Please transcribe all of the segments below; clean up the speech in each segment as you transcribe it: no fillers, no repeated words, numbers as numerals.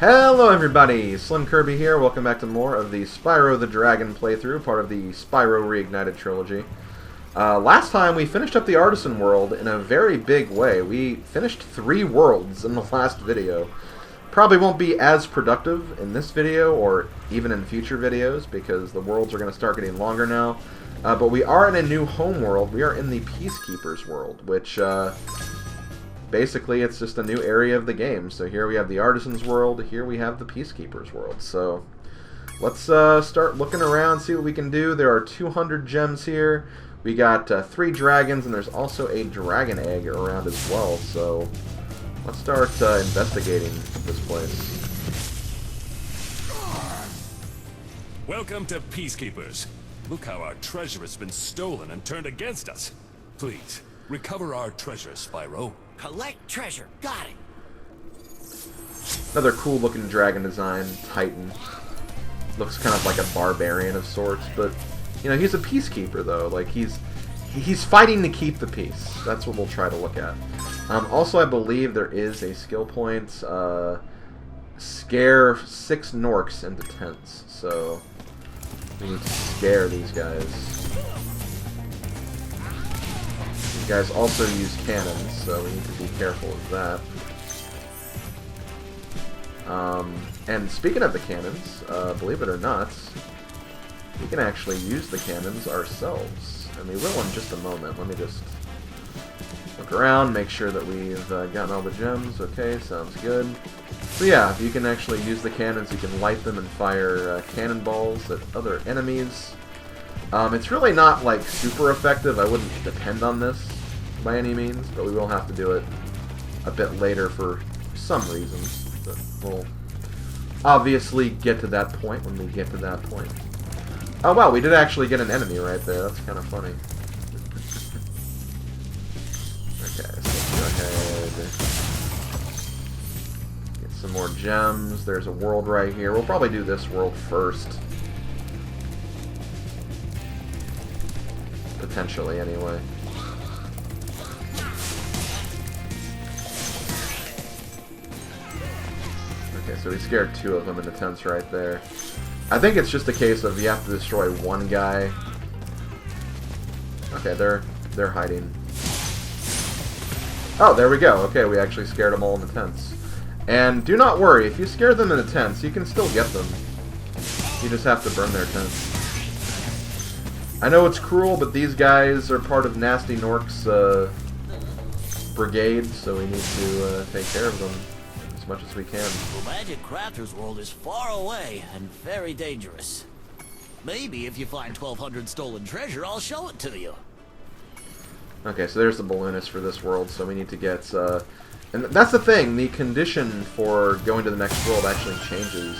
Hello everybody, SlimKirby here. Welcome back to more of the Spyro the Dragon playthrough, part of the Spyro Reignited trilogy. Last time we finished up the Artisan world in a very big way. We finished 3 worlds in the last video. Probably won't be as productive in this video or even in future videos because the worlds are going to start getting longer now. But we are in a new home world. We are in the PeaceKeepers world, which basically it's just a new area of the game. So here we have the Artisan's world, here we have the PeaceKeepers world. So let's start looking around, see what we can do. There are 200 gems here. We got 3 dragons, and there's also a dragon egg around as well. So let's start investigating this place. Welcome to PeaceKeepers. Look how our treasure has been stolen and turned against us. Please, recover our treasure, Spyro. Collect treasure. Got it. Another cool looking dragon design, Titan. Looks kind of like a barbarian of sorts, but you know, he's a peacekeeper though. Like he's fighting to keep the peace. That's what we'll try to look at. Also, I believe there is a skill point. Scare 6 Norks into tents. So we need to scare these guys. These guys also use cannons, so we need to be careful of that. And speaking of the cannons, believe it or not, we can actually use the cannons ourselves. And we will in just a moment. Let me just look around, make sure that we've gotten all the gems. Okay, sounds good. So yeah, you can actually use the cannons. You can light them and fire cannonballs at other enemies. It's really not like super effective. I wouldn't depend on this by any means, but we will have to do it a bit later for some reasons. But we'll obviously get to that point when we get to that point. Oh wow, we did actually get an enemy right there. That's kind of funny. Okay, so let's go ahead. Get some more gems. There's a world right here. We'll probably do this world first. Potentially, anyway. Okay, so we scared 2 of them in the tents right there. I think it's just a case of you have to destroy one guy. Okay, they're hiding. Oh, there we go. Okay, we actually scared them all in the tents. And do not worry, if you scare them in the tents, you can still get them. You just have to burn their tents. I know it's cruel, but these guys are part of Nasty Nork's brigade, so we need to take care of them as much as we can. The Magic Crafter's world is far away and very dangerous. Maybe if you find 1,200 stolen treasure, I'll show it to you. Okay, so there's the balloonist for this world, so we need to get... and that's the thing, the condition for going to the next world actually changes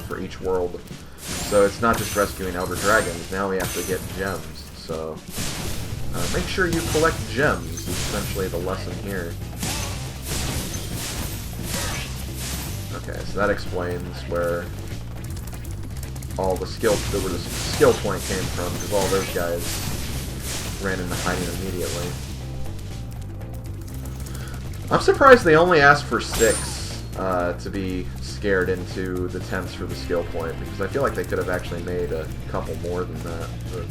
for each world. So it's not just rescuing Elder Dragons, now we have to get gems. So make sure you collect gems, is essentially the lesson here. Okay, so that explains where all the skill point came from, because all those guys ran into hiding immediately. I'm surprised they only asked for 6 to be scared into the tents for the skill point, because I feel like they could have actually made a couple more than that. But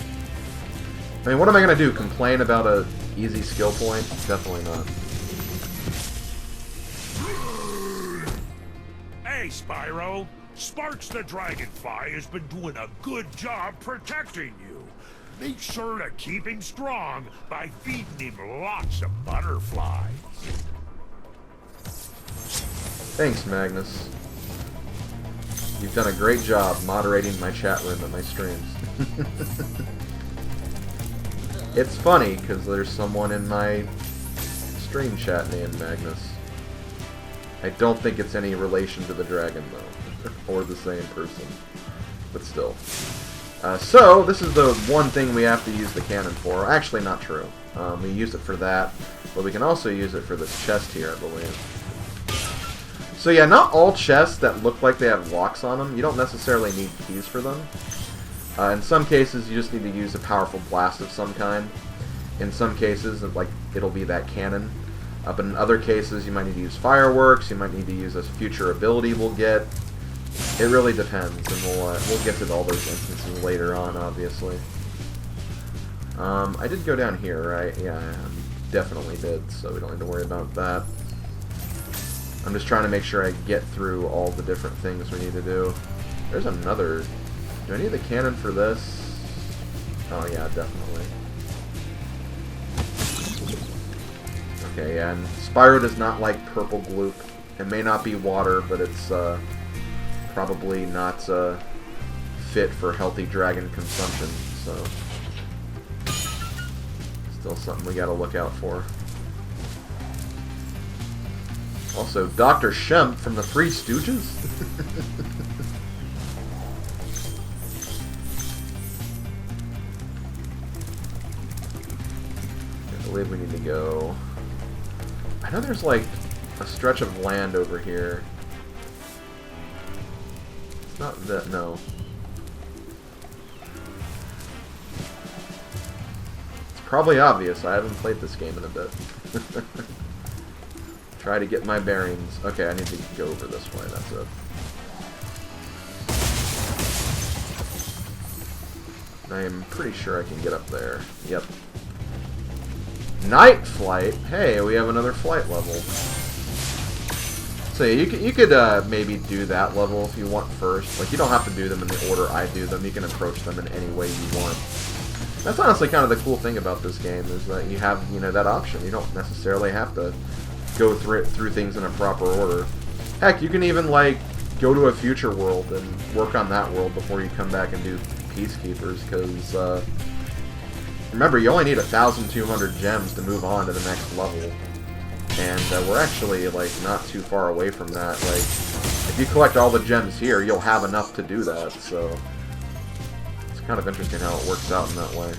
I mean, what am I going to do? Complain about a easy skill point? Definitely not. Hey, Spyro. Sparks the Dragonfly has been doing a good job protecting you. Make sure to keep him strong by feeding him lots of butterflies. Thanks, Magnus. You've done a great job moderating my chat room and my streams. It's funny, because there's someone in my stream chat named Magnus. I don't think it's any relation to the dragon, though. Or the same person. But still. So, this is the one thing we have to use the cannon for. Actually, not true. We use it for that, but we can also use it for this chest here, I believe. So yeah, not all chests that look like they have locks on them, you don't necessarily need keys for them. In some cases, you just need to use a powerful blast of some kind. In some cases, like it'll be that cannon. But in other cases, you might need to use fireworks. You might need to use a future ability we'll get. It really depends, and we'll get to all those instances later on, obviously. I did go down here, right? Yeah, I definitely did, so we don't need to worry about that. I'm just trying to make sure I get through all the different things we need to do. There's another... Do I need the cannon for this? Oh, yeah, definitely. Okay, yeah, and Spyro does not like purple gloop. It may not be water, but it's probably not fit for healthy dragon consumption, so... Still something we gotta look out for. Also, Dr. Shemp from the Three Stooges? I believe we need to go... I know there's like a stretch of land over here. It's not that, no. It's probably obvious. I haven't played this game in a bit. Try to get my bearings. Okay, I need to go over this way. That's it. I'm pretty sure I can get up there. Yep. Night flight? Hey, we have another flight level. So yeah, you could maybe do that level if you want first. Like, you don't have to do them in the order I do them. You can approach them in any way you want. That's honestly kind of the cool thing about this game, is that you have, you know, that option. You don't necessarily have to go through things in a proper order. Heck, you can even, like, go to a future world and work on that world before you come back and do PeaceKeepers, because, remember, you only need 1,200 gems to move on to the next level. And we're actually, like, not too far away from that. Like, if you collect all the gems here, you'll have enough to do that, so... It's kind of interesting how it works out in that way.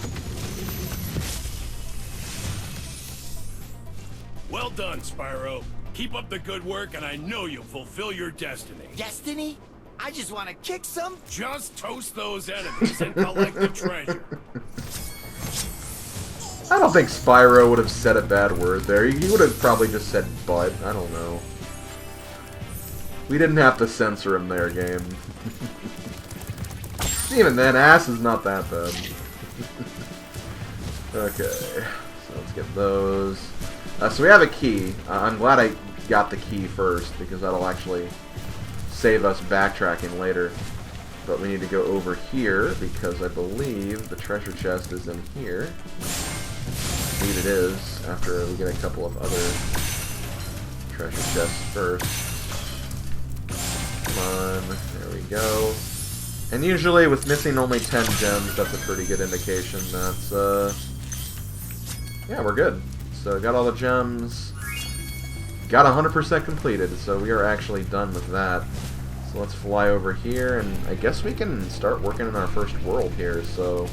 Well done, Spyro. Keep up the good work, and I know you'll fulfill your destiny. Destiny? I just want to kick some... Just toast those enemies and collect the treasure. I don't think Spyro would have said a bad word there. He would have probably just said butt. I don't know. We didn't have to censor him there, game. Even then, ass is not that bad. Okay, so let's get those. So we have a key. I'm glad I got the key first, because that'll actually save us backtracking later. But we need to go over here, because I believe the treasure chest is in here. Indeed it is, after we get a couple of other treasure chests first. Come on, there we go. And usually with missing only 10 gems, that's a pretty good indication that, yeah, we're good. So got all the gems, got 100% completed, so we are actually done with that. So let's fly over here, and I guess we can start working in our first world here, so...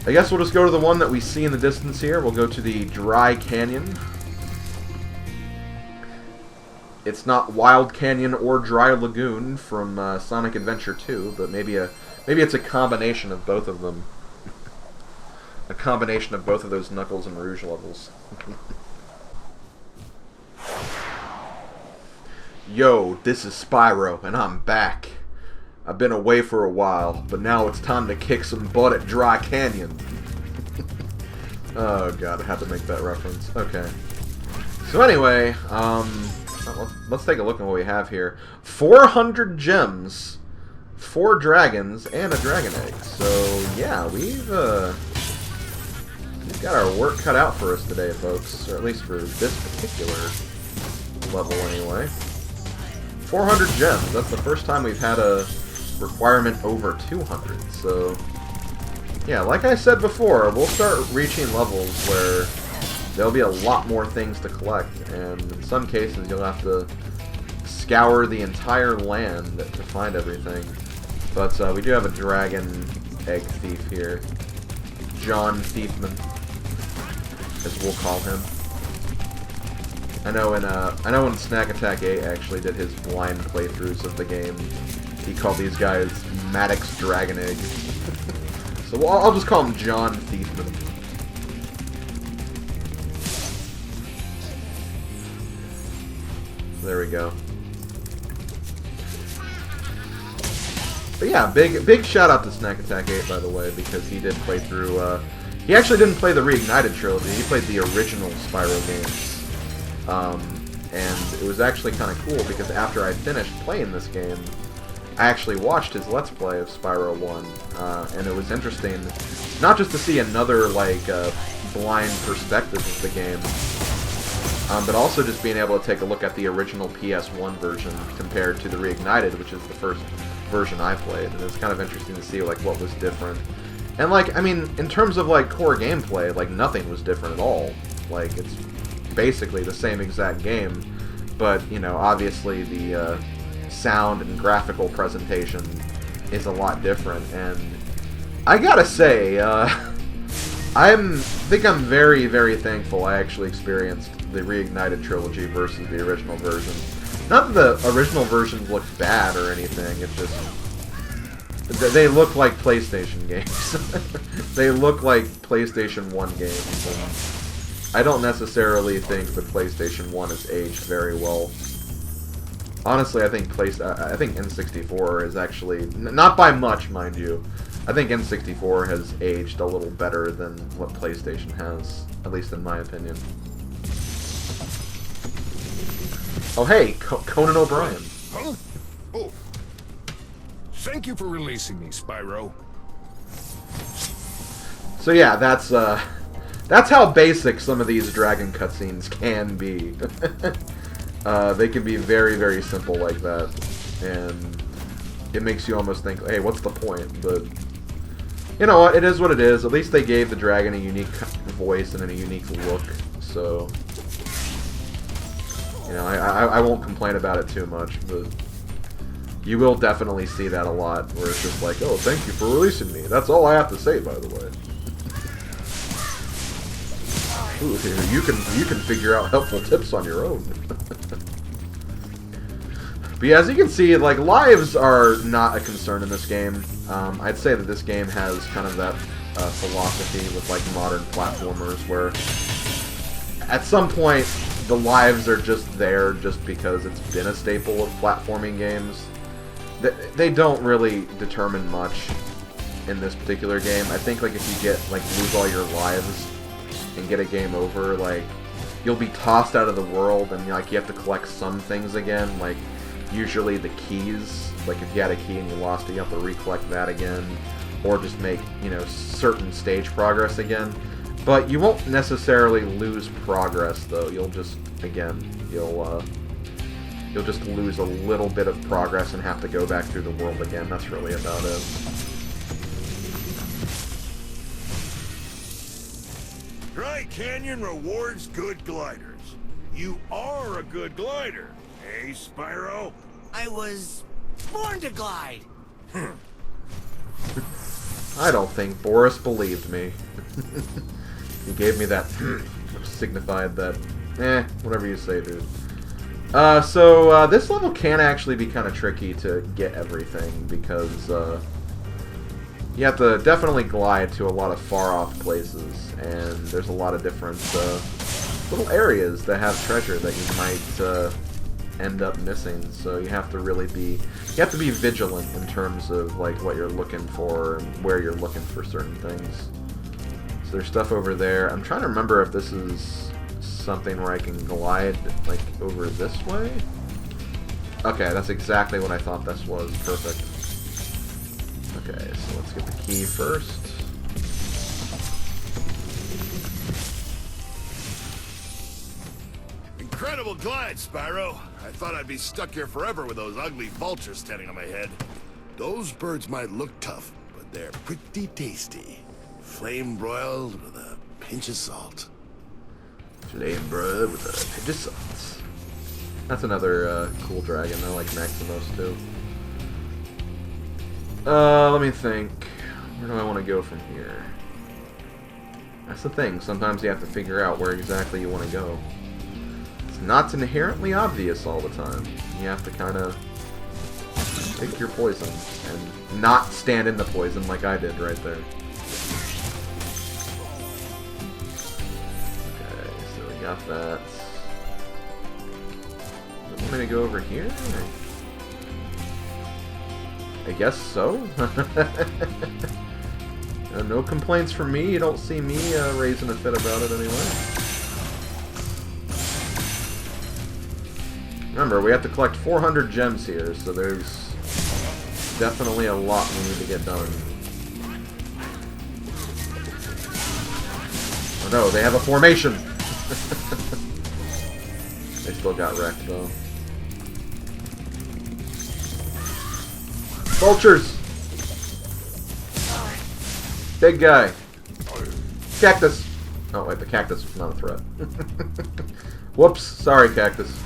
I guess we'll just go to the one that we see in the distance here. We'll go to the Dry Canyon. It's not Wild Canyon or Dry Lagoon from Sonic Adventure 2, but maybe it's a combination of both of them. A combination of both of those Knuckles and Rouge levels. Yo, this is Spyro, and I'm back. I've been away for a while, but now it's time to kick some butt at Dry Canyon. Oh god, I had to make that reference. Okay. So anyway, let's take a look at what we have here. 400 gems, 4 dragons, and a dragon egg. So yeah, we've got our work cut out for us today, folks. Or at least for this particular level, anyway. 400 gems. That's the first time we've had a requirement over 200. So yeah, like I said before, we'll start reaching levels where there'll be a lot more things to collect, and in some cases you'll have to scour the entire land to find everything. But we do have a dragon egg thief here, John Thiefman, as we'll call him. I know when Snack Attack 8 actually did his blind playthroughs of the game, he called these guys Maddox Dragon Egg. So I'll just call him John Thiefman. There we go. But yeah, big shout out to Snack Attack 8, by the way, because he did play through, he actually didn't play the Reignited trilogy, he played the original Spyro games. And it was actually kind of cool, because after I finished playing this game, I actually watched his Let's Play of Spyro 1, and it was interesting, not just to see another, like, blind perspective of the game, but also just being able to take a look at the original PS1 version compared to the Reignited, which is the first version I played, and it's kind of interesting to see, like, what was different. And, like, I mean, in terms of, like, core gameplay, like, nothing was different at all. Like, it's basically the same exact game, but, you know, obviously the sound and graphical presentation is a lot different, and I gotta say, I think I'm very, very thankful I actually experienced the Reignited trilogy versus the original version. Not that the original version looked bad or anything, it's just... They look like PlayStation games. They look like PlayStation 1 games, and I don't necessarily think the PlayStation 1 has aged very well. Honestly, I think N64 is actually... Not by much, mind you. I think N64 has aged a little better than what PlayStation has, at least in my opinion. Oh hey, Conan O'Brien. Huh? Oh. Thank you for releasing me, Spyro. So yeah, that's how basic some of these dragon cutscenes can be. They can be very, very simple like that, and it makes you almost think, hey, what's the point? But you know what? It is what it is. At least they gave the dragon a unique voice and a unique look, so... You know, I won't complain about it too much, but you will definitely see that a lot, where it's just like, oh, thank you for releasing me. That's all I have to say, by the way. Ooh, you can figure out helpful tips on your own. But yeah, as you can see, like, lives are not a concern in this game. I'd say that this game has kind of that philosophy with, like, modern platformers, where at some point the lives are just there just because it's been a staple of platforming games. They don't really determine much in this particular game. I think, like, if you lose all your lives and get a game over, like, you'll be tossed out of the world, and, like, you have to collect some things again, like, usually the keys. Like, if you had a key and you lost it, you have to recollect that again, or just make, you know, certain stage progress again. But you won't necessarily lose progress, though. You'll just, again, you'll just lose a little bit of progress and have to go back through the world again. That's really about it. Dry Canyon rewards good gliders. You are a good glider, eh, Spyro? I was born to glide. I don't think Boris believed me. He gave me that which signified that, whatever you say, dude. So this level can actually be kind of tricky to get everything, because you have to definitely glide to a lot of far-off places, and there's a lot of different little areas that have treasure that you might end up missing. So you have to really be, vigilant in terms of, like, what you're looking for and where you're looking for certain things. So there's stuff over there. I'm trying to remember if this is something where I can glide, like, over this way. Okay, that's exactly what I thought this was. Perfect. Okay, so let's get the key first. Incredible glide, Spyro. I thought I'd be stuck here forever with those ugly vultures standing on my head. Those birds might look tough, but they're pretty tasty. Flame broiled with a pinch of salt. Flame broiled with a pinch of salt. That's another cool dragon. I like Maximos too. Let me think. Where do I want to go from here? That's the thing. Sometimes you have to figure out where exactly you want to go. It's not inherently obvious all the time. You have to kind of pick your poison and not stand in the poison like I did right there. Okay, so we got that. Want me to go over here? I guess so. No complaints from me. You don't see me raising a fit about it anyway. Remember, we have to collect 400 gems here, so there's definitely a lot we need to get done. Oh no, they have a formation! They still got wrecked, though. Vultures! Big guy! Cactus! Oh wait, the cactus was not a threat. Whoops, sorry cactus.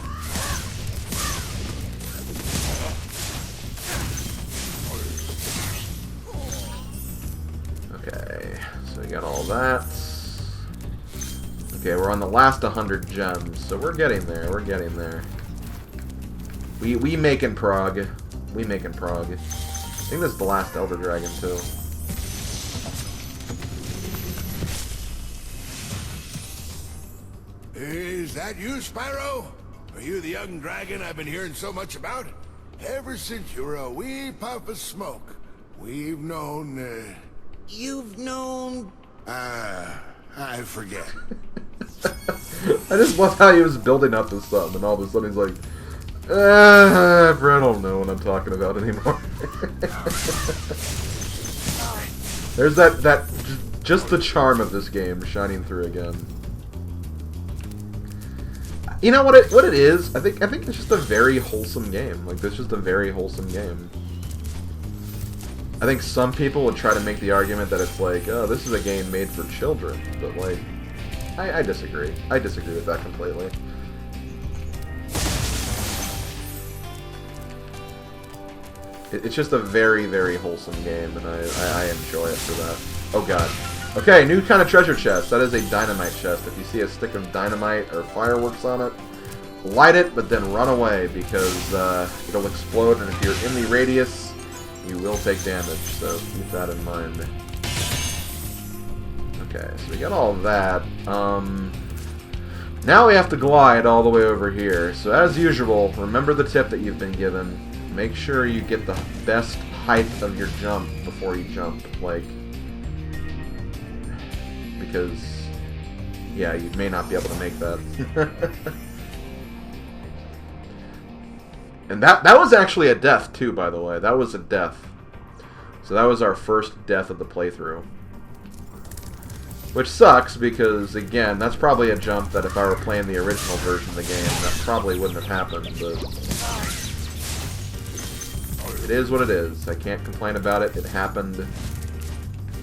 Okay, so we got all that. Okay, we're on the last 100 gems, so we're getting there, we're getting there. We making prog. We making prog. I think this is the last Elder Dragon, too. Is that you, Spyro? Are you the young dragon I've been hearing so much about? Ever since you were a wee puff of smoke, we've known, You've known... I forget. I just love how he was building up to something, and all of a sudden he's like, I don't know what I'm talking about anymore. There's just the charm of this game shining through again. You know what it is? I think it's just a very wholesome game. Like, it's just a very wholesome game. I think some people would try to make the argument that it's like, oh, this is a game made for children, but like, I disagree. I disagree with that completely. It's just a very, very wholesome game, and I enjoy it for that. Oh god. Okay, new kind of treasure chest. That is a dynamite chest. If you see a stick of dynamite or fireworks on it, light it, but then run away, because it'll explode, and if you're in the radius, you will take damage, so keep that in mind. Okay, so we got all of that. Now we have to glide all the way over here. So as usual, remember the tip that you've been given. Make sure you get the best height of your jump before you jump, like, because, yeah, you may not be able to make that. And that was actually a death, too, by the way. That was a death. So that was our first death of the playthrough. Which sucks, because, again, that's probably a jump that if I were playing the original version of the game, that probably wouldn't have happened, but it is what it is. I can't complain about it. It happened.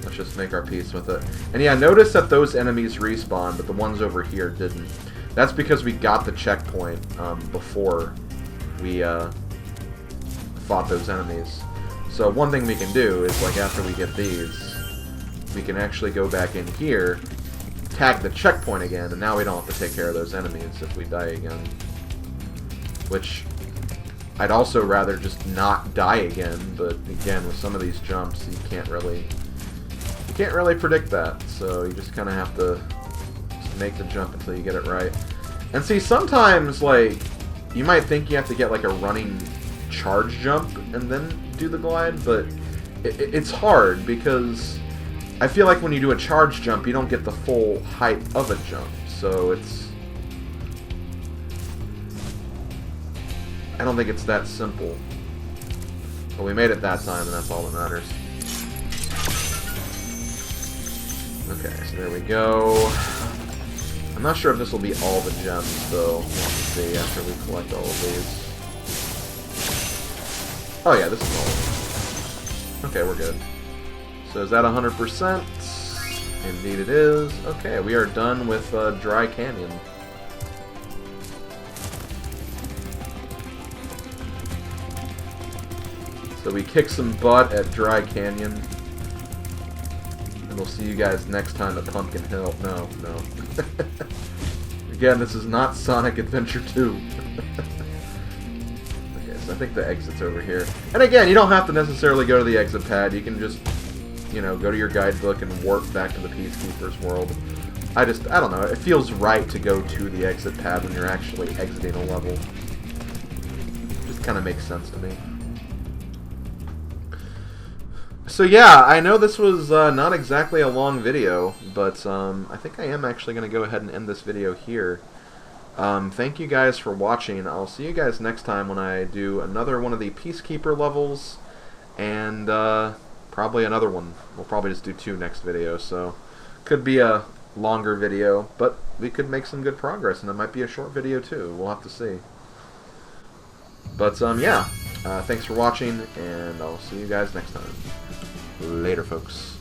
Let's just make our peace with it. And yeah, notice that those enemies respawn, but the ones over here didn't. That's because we got the checkpoint before we fought those enemies. So one thing we can do is, like, after we get these, we can actually go back in here, tag the checkpoint again, and now we don't have to take care of those enemies if we die again. Which, I'd also rather just not die again, but again, with some of these jumps, you can't really predict that, so you just kind of have to just make the jump until you get it right. And see, sometimes, like, you might think you have to get, like, a running charge jump and then do the glide, but it's hard, because I feel like when you do a charge jump, you don't get the full height of a jump, so it's... I don't think it's that simple. But we made it that time, and that's all that matters. Okay, so there we go. I'm not sure if this will be all the gems, though. We'll have to see after we collect all of these. Oh yeah, this is all of them. Okay, we're good. So is that 100%? Indeed it is. Okay, we are done with Dry Canyon. So we kick some butt at Dry Canyon. And we'll see you guys next time at Pumpkin Hill. No. Again, this is not Sonic Adventure 2. Okay, so I think the exit's over here. And again, you don't have to necessarily go to the exit pad. You can just, you know, go to your guidebook and warp back to the Peacekeepers world. I don't know. It feels right to go to the exit pad when you're actually exiting a level. kind of makes sense to me. So yeah, I know this was not exactly a long video, but I think I am actually going to go ahead and end this video here. Thank you guys for watching. I'll see you guys next time when I do another one of the Peacekeeper levels, and probably another one. We'll probably just do 2 next video, so could be a longer video, but we could make some good progress, and it might be a short video too. We'll have to see. But yeah, thanks for watching, and I'll see you guys next time. Later, folks.